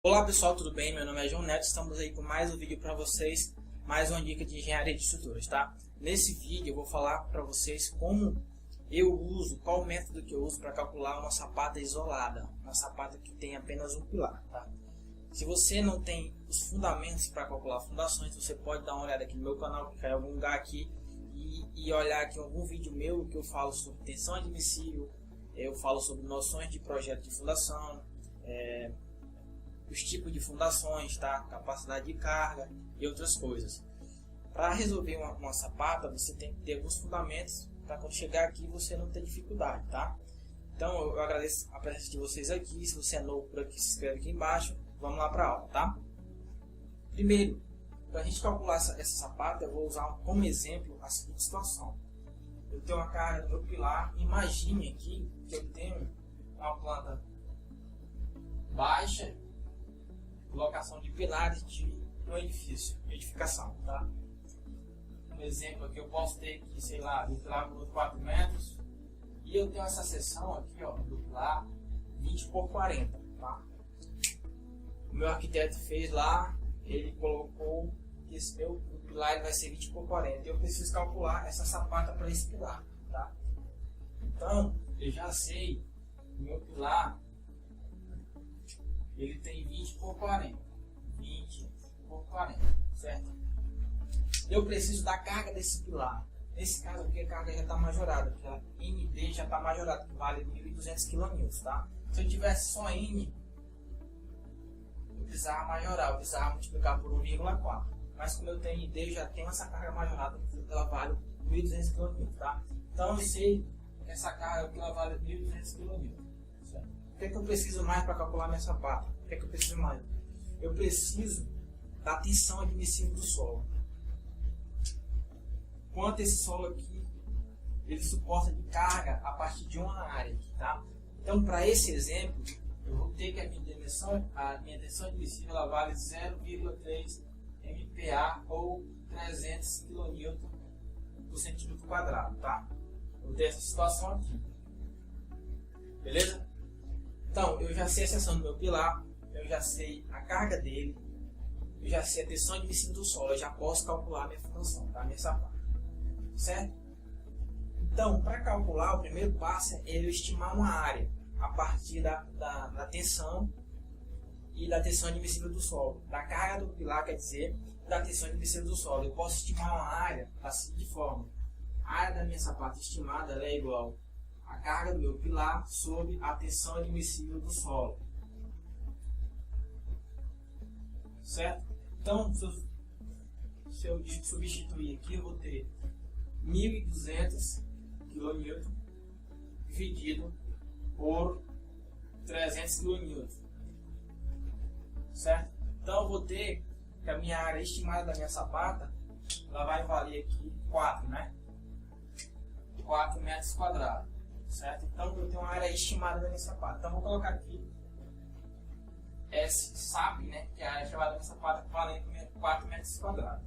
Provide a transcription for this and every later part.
Olá pessoal, tudo bem? Meu nome é João Neto, estamos aí com mais um vídeo para vocês, mais uma dica de engenharia de estruturas, tá? Nesse vídeo eu vou falar para vocês como eu uso, qual o método que eu uso para calcular uma sapata isolada, uma sapata que tem apenas um pilar, tá? Se você não tem os fundamentos para calcular fundações, você pode dar uma olhada aqui no meu canal, clicar em algum lugar aqui e olhar aqui algum vídeo meu que eu falo sobre tensão admissível, eu falo sobre noções de projeto de fundação, os tipos de fundações, tá? Capacidade de carga e outras coisas. Para resolver uma sapata, você tem que ter alguns fundamentos para quando chegar aqui você não ter dificuldade, tá? Então eu agradeço a presença de vocês aqui. Se você é novo por aqui, se inscreve aqui embaixo. Vamos lá para a aula, tá? Primeiro, para a gente calcular essa sapata, eu vou usar como exemplo a seguinte situação. Eu tenho uma carga do meu pilar. Imagine aqui que eu tenho uma planta baixa, colocação de pilares de um edifício, edificação, tá? Um exemplo aqui, eu posso ter que, sei lá, do pilar por 4 metros e eu tenho essa seção aqui, ó, do pilar 20 por 40, tá? O meu arquiteto fez lá, ele colocou que esse meu pilar ele vai ser 20 por 40 e eu preciso calcular essa sapata para esse pilar, tá? Então, eu já sei o meu pilar ele tem 20 por 40, 20 por 40, certo? Eu preciso da carga desse pilar. Nesse caso aqui a carga já está majorada, porque a ND já está majorada, que vale 1.200 kN, tá? Se eu tivesse só N, eu precisava majorar, eu precisava multiplicar por 1,4. Mas como eu tenho ND, eu já tenho essa carga majorada, ela vale 1.200 kN, tá? Então eu sei que essa carga aqui ela vale 1.200 kN. O que é que eu preciso mais para calcular minha sapata? O que é que eu preciso mais? Eu preciso da tensão admissível do solo. Quanto esse solo aqui ele suporta de carga a partir de uma área, tá? Então, para esse exemplo, eu vou ter que a minha tensão admissível ela vale 0,3 MPa ou 300 kN por centímetro quadrado, tá? Eu tenho essa situação aqui. Beleza? Então, eu já sei a seção do meu pilar, eu já sei a carga dele, eu já sei a tensão admissível do solo, eu já posso calcular a minha fundação, tá? Minha sapata, certo? Então, para calcular, o primeiro passo é eu estimar uma área a partir da tensão e da tensão admissível do solo, da carga do pilar, quer dizer, da tensão admissível do solo. Eu posso estimar uma área assim de forma, a área da minha sapata estimada ela é igual a carga do meu pilar sobre a tensão admissível do solo, certo? Então, se eu substituir aqui, eu vou ter 1.200 kN dividido por 300 kN, certo? Então, eu vou ter que a minha área estimada da minha sapata ela vai valer aqui 4, né? 4 metros quadrados. Certo? Então eu tenho uma área estimada da minha sapata. Então vou colocar aqui SAP, né? Que é a área estimada da minha sapata, valendo 4 metros quadrados.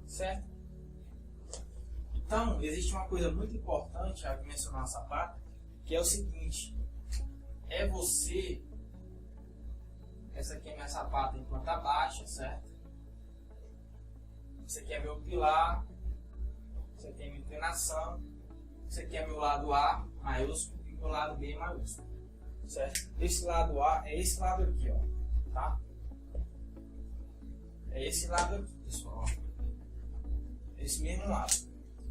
Certo? Então existe uma coisa muito importante ao mencionar a sapata, que é o seguinte: é você. Essa aqui é minha sapata em planta baixa, certo? Esse aqui é meu pilar. Você tem minha inclinação. Esse aqui é meu lado A maiúsculo e meu lado B maiúsculo, certo? Esse lado A é esse lado aqui, ó, tá? É esse lado aqui, pessoal, ó. Esse mesmo lado.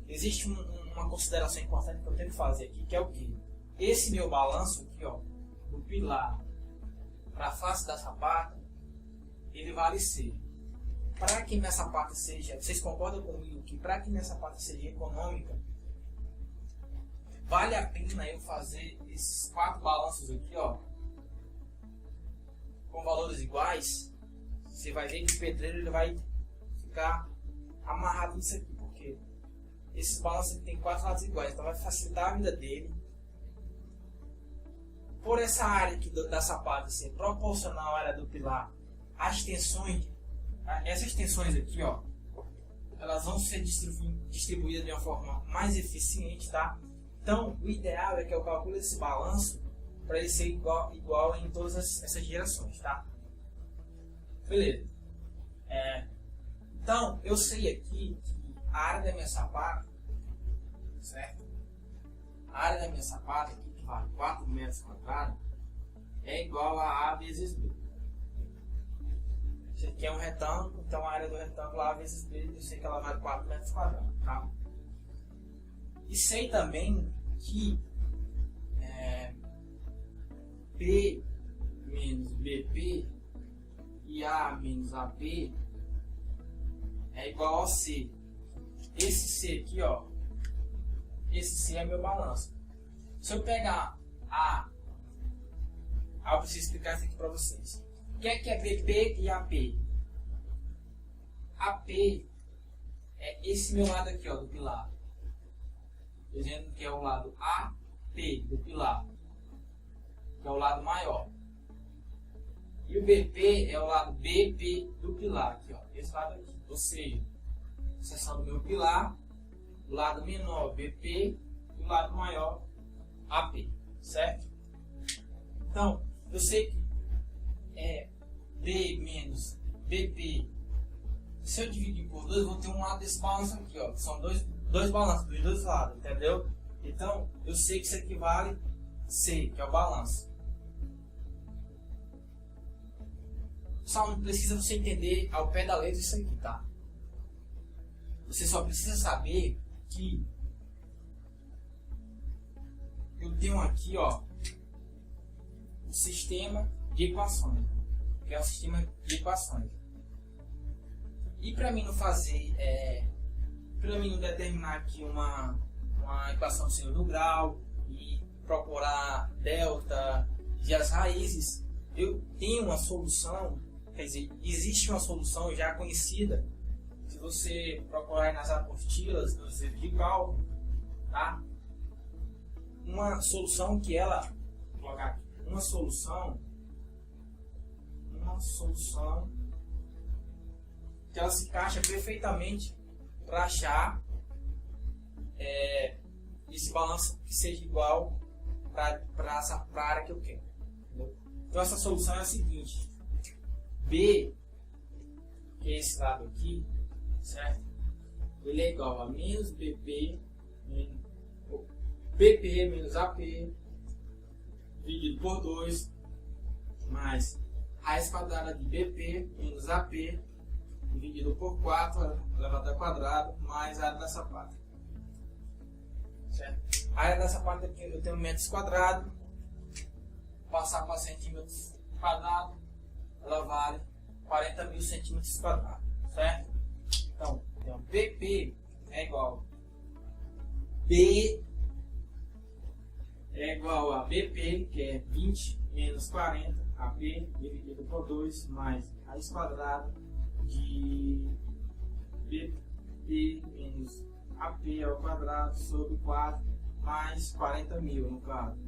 Existe uma consideração importante que eu tenho que fazer aqui, que é o que? Esse meu balanço aqui, ó, do pilar para a face da sapata, ele vale C. Para que minha sapata seja, vocês concordam comigo que para que minha sapata seja econômica, vale a pena eu fazer esses 4 balanços aqui, ó, com valores iguais? Você vai ver que o pedreiro ele vai ficar amarrado nisso aqui, porque esses balanços tem 4 lados iguais, então vai facilitar a vida dele. Por essa área aqui da sapata ser proporcional à área do pilar, as tensões, essas tensões aqui, ó, elas vão ser distribuídas de uma forma mais eficiente, tá? Então, o ideal é que eu calcule esse balanço para ele ser igual em todas essas direções, tá? Beleza. Então, eu sei aqui que a área da minha sapata, certo? A área da minha sapata, aqui, que vale 4 metros quadrados, é igual a A vezes B. Isso aqui é um retângulo, então a área do retângulo A vezes B, eu sei que ela vale 4 metros quadrados, tá? E sei também que P menos BP e A menos AB é igual a C. Esse C aqui, ó, esse C é meu balanço. Se eu pegar eu preciso explicar isso aqui para vocês. O que é BP e AP? AP é esse meu lado aqui, ó, do pilar. Dizendo que é o lado AP do pilar, que é o lado maior. E o BP é o lado BP do pilar, aqui, ó, esse lado aqui. Ou seja, seção do meu pilar, o lado menor BP e o lado maior AP, certo? Então, eu sei que B menos BP. Se eu dividir por 2, eu vou ter um lado desse balanço aqui, ó. São dois balanços dos dois lados, entendeu? Então, eu sei que isso equivale a C, que é o balanço. Só não precisa você entender ao pé da letra isso aqui, tá? Você só precisa saber que eu tenho aqui, ó, um sistema de equações, que é um sistema de equações. E para mim não fazer, para mim não determinar aqui uma equação de segundo grau e procurar delta e as raízes, eu tenho uma solução, quer dizer, existe uma solução já conhecida. Se você procurar nas apostilas dos livros de cálculo, tá? Uma solução que ela, vou colocar aqui, uma solução que ela se encaixa perfeitamente para achar esse balanço que seja igual para a área que eu quero. Entendeu? Então essa solução é a seguinte: B, que é esse lado aqui, certo? Ele é igual a menos BP menos AP dividido por 2 mais raiz quadrada de BP menos AP dividido por 4 elevado ao quadrado mais a área da sapata. Certo? A área da sapata aqui eu tenho metros quadrados, passar para centímetros quadrados, ela vale 40.000 centímetros quadrados, certo? Então, BP é igual B é igual a BP, que é 20 menos 40, AP dividido por 2 mais raiz quadrada de BP menos AP ao quadrado sobre 4 mais 40.000 no caso.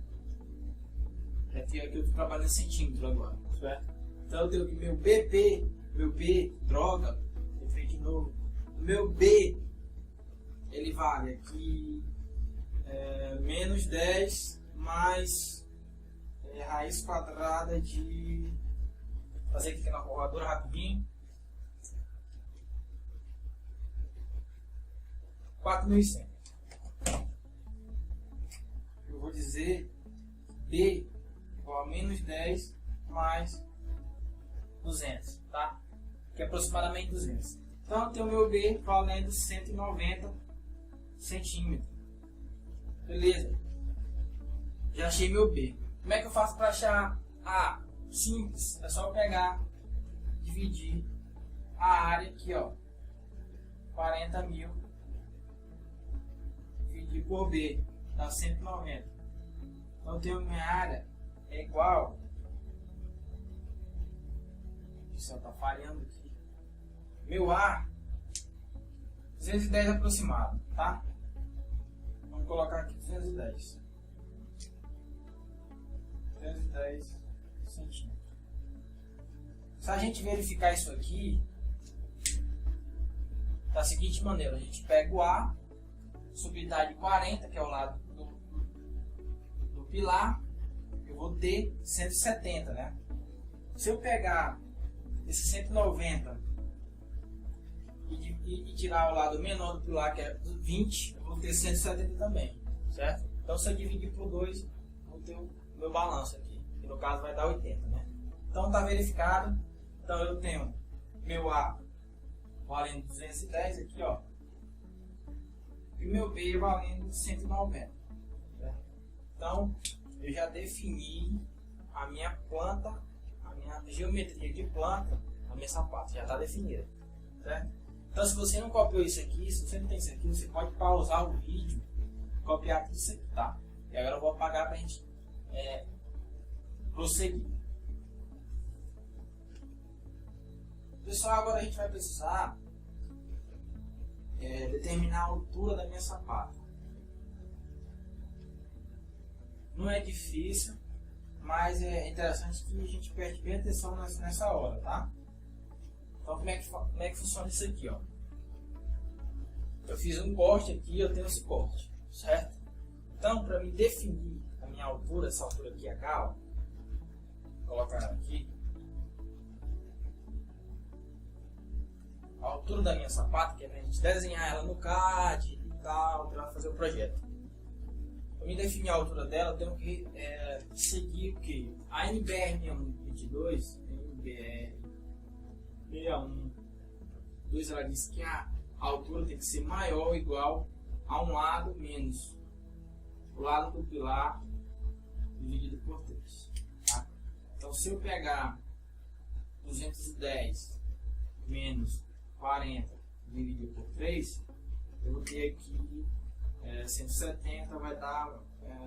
Aqui eu estou trabalhando em centímetro agora, certo? Então eu tenho que meu B, droga, eu fiz de novo. O meu B, ele vale aqui menos 10 mais raiz quadrada de... Vou fazer aqui na calculadora rapidinho. 4.100. Eu vou dizer B igual a menos 10 mais 200, tá? Que é aproximadamente 200. Então eu tenho o meu B valendo 190 centímetros. Beleza. Já achei meu B. Como é que eu faço para achar A? Simples. É só eu pegar, dividir a área aqui, ó. 40.000 dividir por B. Dá 190. Então eu tenho minha área é igual. Isso está falhando aqui. Meu A 210 aproximado, tá? Vamos colocar aqui 210 centímetros. Se a gente verificar isso aqui da seguinte maneira: a gente pega o A, subtrair de 40, que é o lado do pilar, eu vou ter 170, né? Se eu pegar esse 190 e tirar o lado menor do pilar, que é 20, eu vou ter 170 também, certo? Então se eu dividir por 2, vou ter o meu balanço aqui, que no caso vai dar 80, né? Então tá verificado. Então eu tenho meu A valendo 210 aqui, ó, e meu B valendo 190, certo? Então eu já defini a minha planta, a minha geometria de planta, a minha sapata já está definida, certo? Então se você não copiou isso aqui, se você não tem isso aqui, você pode pausar o vídeo, copiar tudo isso aqui, tá? E agora eu vou apagar para a gente prosseguir. Pessoal, agora a gente vai precisar determinar a altura da minha sapata. Não é difícil, mas é interessante que a gente preste bem atenção nessa hora, tá? Então como é que funciona isso aqui, ó? Eu fiz um corte aqui, eu tenho esse corte, certo? Então, para me definir a minha altura, essa altura aqui, H, ó, vou colocar ela aqui. A altura da minha sapata, que é pra gente desenhar ela no CAD e tal, para fazer o projeto. Para me definir a altura dela, eu tenho que seguir o que? A NBR 6122, NBR 6122, ela diz que a altura tem que ser maior ou igual a um lado menos o lado do pilar dividido por 3. Tá? Então, se eu pegar 210 menos 40 dividido por 3, eu vou ter aqui 170, vai dar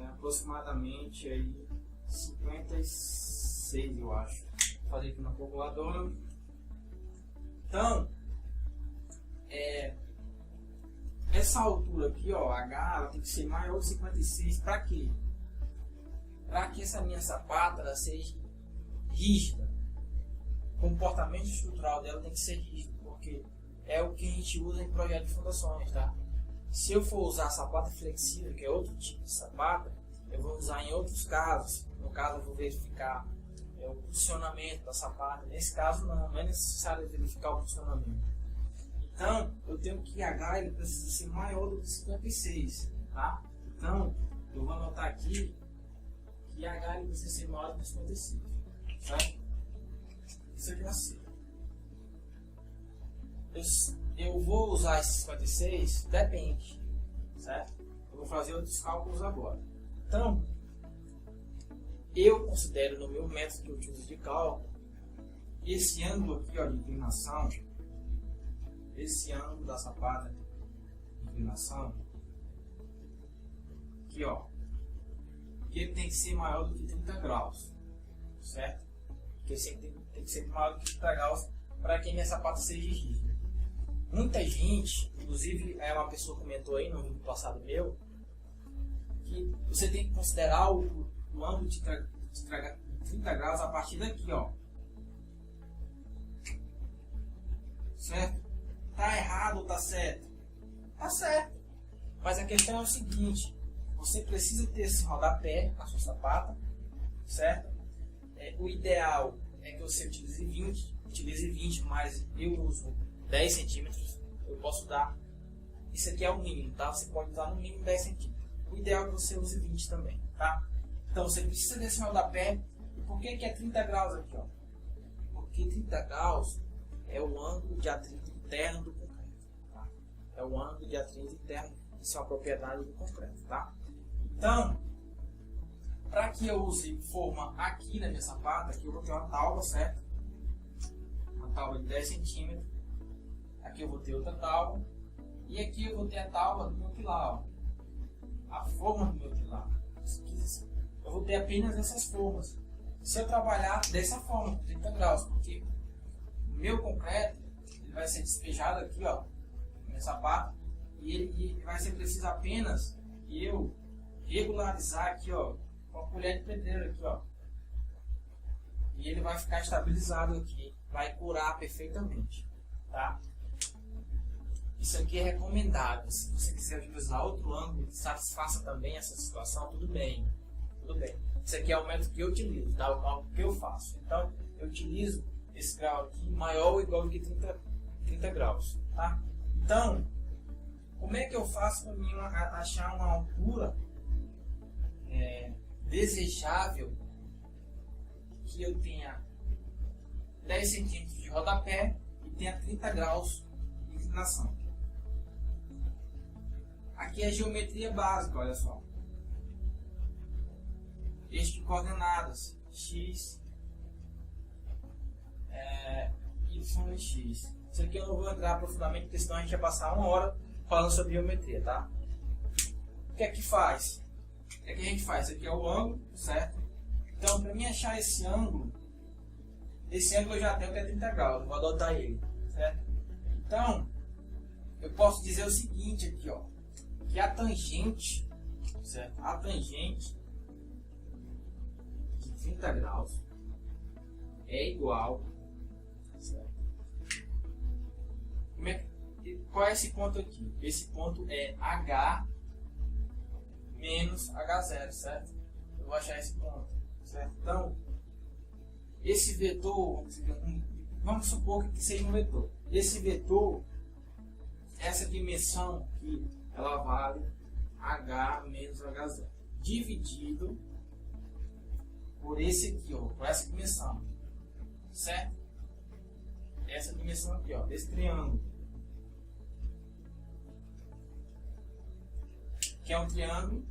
aproximadamente aí 56, eu acho. Vou fazer aqui na calculadora. Então, essa altura aqui, ó, H, ela tem que ser maior de 56. Para quê? Para que essa minha sapata ela seja rígida. O comportamento estrutural dela tem que ser rígido, porque é o que a gente usa em projeto de fundações, tá? Se eu for usar sapata flexível, que é outro tipo de sapata, eu vou usar em outros casos. No caso, eu vou verificar o posicionamento da sapata. Nesse caso, não é necessário verificar o posicionamento. Então, eu tenho que H ele precisa ser maior do que 56, tá? Então, eu vou anotar aqui que H ele precisa ser maior do que 56, certo? Isso aqui é assim. Eu vou usar esse 56, depende, certo? Eu vou fazer outros cálculos agora. Então, eu considero no meu método que eu utilizo de cálculo, esse ângulo aqui, ó, de inclinação, esse ângulo da sapata de inclinação, aqui, ó, que ele tem que ser maior do que 30 graus, certo? Porque tem que ser maior do que 30 graus para que minha sapata seja rígida. Muita gente, inclusive uma pessoa comentou aí no vídeo passado meu, que você tem que considerar o ângulo de 30 graus a partir daqui, ó. Certo? Tá errado ou tá certo? Tá certo. Mas a questão é o seguinte, você precisa ter esse rodapé na sua sapata, certo? O ideal é que você utilize 20, mas eu uso 10 centímetros, eu posso dar, isso aqui é o mínimo, tá? Você pode usar no mínimo 10 centímetros. O ideal é que você use 20 também, tá? Então você precisa desse rodapé. E por que é 30 graus aqui, ó? Porque 30 graus é o ângulo de atrito interno do concreto, tá? É o ângulo de atrito interno, isso é uma propriedade do concreto, tá? Então, para que eu use forma aqui na minha sapata, aqui eu vou ter uma tábua, certo? Uma tábua de 10 centímetros. Aqui eu vou ter outra tábua. E aqui eu vou ter a tábua do meu pilar, ó. A forma do meu pilar. Eu vou ter apenas essas formas. Se eu trabalhar dessa forma, 30 graus, porque o meu concreto ele vai ser despejado aqui, ó, na minha sapata, e ele vai ser preciso apenas que eu regularizar aqui, ó, com a colher de pedreiro aqui, ó. E ele vai ficar estabilizado aqui, vai curar perfeitamente, tá? Isso aqui é recomendável. Se você quiser utilizar outro ângulo que satisfaça também essa situação, tudo bem. Tudo bem. Isso aqui é o método que eu utilizo, tá? O cálculo que eu faço. Então, eu utilizo esse grau aqui maior ou igual que 30 graus, tá? Então, como é que eu faço para mim achar uma altura desejável que eu tenha 10 centímetros de rodapé e tenha 30 graus de inclinação? Aqui é geometria básica, olha só. Eixo de coordenadas, x, y e x. Isso aqui eu não vou entrar profundamente, porque senão a gente vai passar 1 hora falando sobre geometria, tá? O que é que faz? O que é que a gente faz? Esse aqui é o ângulo, certo? Então, para mim achar esse ângulo eu já tenho que é 30 graus, eu vou adotar ele, certo? Então, eu posso dizer o seguinte aqui, ó, que a tangente, certo? A tangente de 30 graus é igual, certo? Qual é esse ponto aqui? Esse ponto é H menos H0, certo? Eu vou achar esse ponto, certo? Então, esse vetor, vamos supor que seja um vetor. Esse vetor, essa dimensão aqui, ela vale H menos H0, dividido por esse aqui, ó, por essa dimensão, certo? Essa dimensão aqui, ó, desse triângulo, que é um triângulo,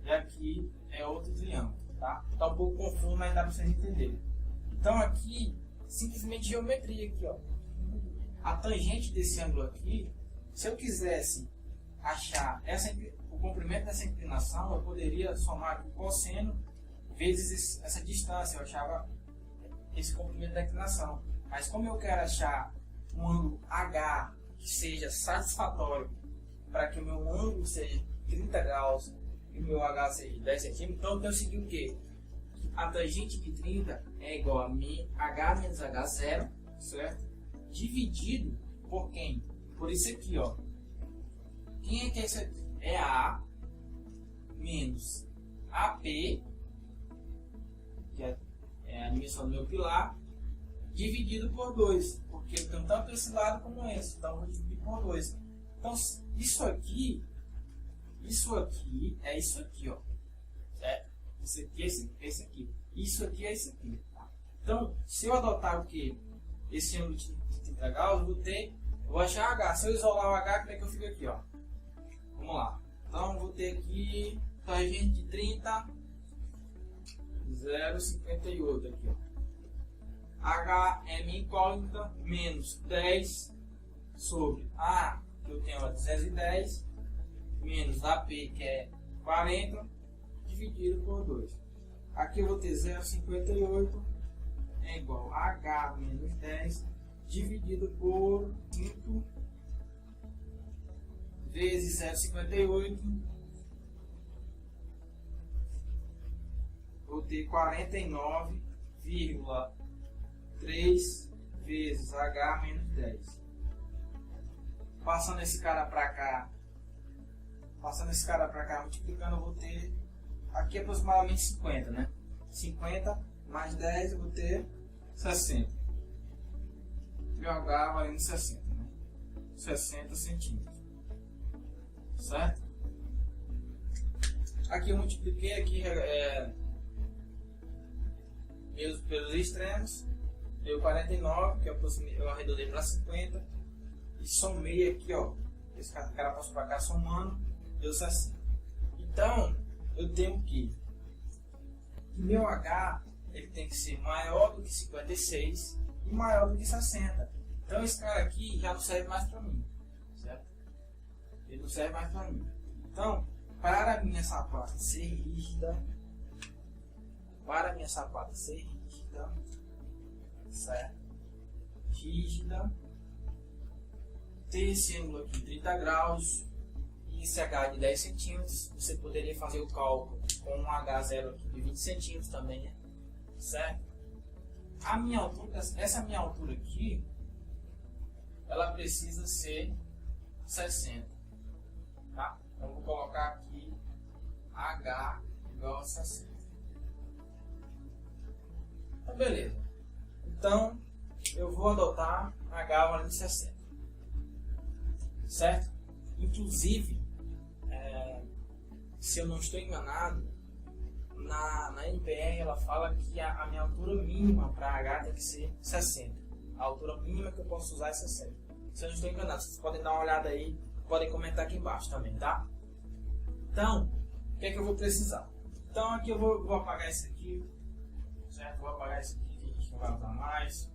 e aqui é outro triângulo, tá? Tá um pouco confuso, mas dá para vocês entenderem. Então aqui, simplesmente geometria aqui, ó. A tangente desse ângulo aqui, se eu quisesse achar o comprimento dessa inclinação, eu poderia somar aqui o cosseno vezes essa distância, eu achava esse comprimento da inclinação. Mas como eu quero achar um ângulo H que seja satisfatório para que o meu ângulo seja 30 graus e o meu H seja 10 centímetros, então eu tenho que seguir o quê? A tangente de 30 é igual a H menos H0, certo? Dividido por quem? Por isso aqui, ó. Quem é que é isso aqui? É A menos AP, que é a dimensão do meu pilar, dividido por 2, porque eu tenho tanto esse lado como esse, então eu vou dividir por 2. Então, isso aqui é isso aqui, ó, certo? Isso aqui é esse aqui. Isso aqui é esse aqui. Tá? Então, se eu adotar o que? Esse ângulo de 30 graus, eu vou achar H. Se eu isolar o H, como é que eu fico aqui, ó? Vamos lá. Então, eu vou ter aqui tangente de 30, 0,58 aqui, ó. H é minha incógnita, menos 10 sobre A, que eu tenho a 210, menos AP, que é 40, dividido por 2. Aqui eu vou ter 0,58 é igual a H menos 10, dividido por 5 vezes 0,58, vou ter 49,3 vezes H menos 10. Passando esse cara para cá, multiplicando, eu vou ter aqui aproximadamente 50, né? 50 mais 10, eu vou ter 60. Meu H valendo 60, né? 60 centímetros. Certo? Aqui eu multipliquei aqui pelos extremos, deu 49, que eu arredondei para 50, e somei aqui, ó, esse cara passou para cá somando, deu 60. Então, eu tenho que meu H ele tem que ser maior do que 56 e maior do que 60. Então esse cara aqui já não serve mais para mim, certo? Ele não serve mais para mim. Então, para a minha sapata ser rígida, certo? Rígida, ter esse ângulo aqui 30 graus e esse H de 10 centímetros, você poderia fazer o cálculo com um H0 aqui de 20 centímetros também, né? Certo? A minha altura, essa minha altura aqui, ela precisa ser 60, tá? Então vou colocar aqui H igual a 60. Então, beleza. Então, eu vou adotar a gávea de 60. Certo? Inclusive, se eu não estou enganado, na NPR ela fala que a minha altura mínima para H tem que ser 60. A altura mínima que eu posso usar é 60. Se eu não estou enganado, vocês podem dar uma olhada aí, podem comentar aqui embaixo também, tá? Então, o que é que eu vou precisar? Então aqui eu vou apagar esse aqui, certo? Vou apagar esse aqui que a gente não vai usar mais.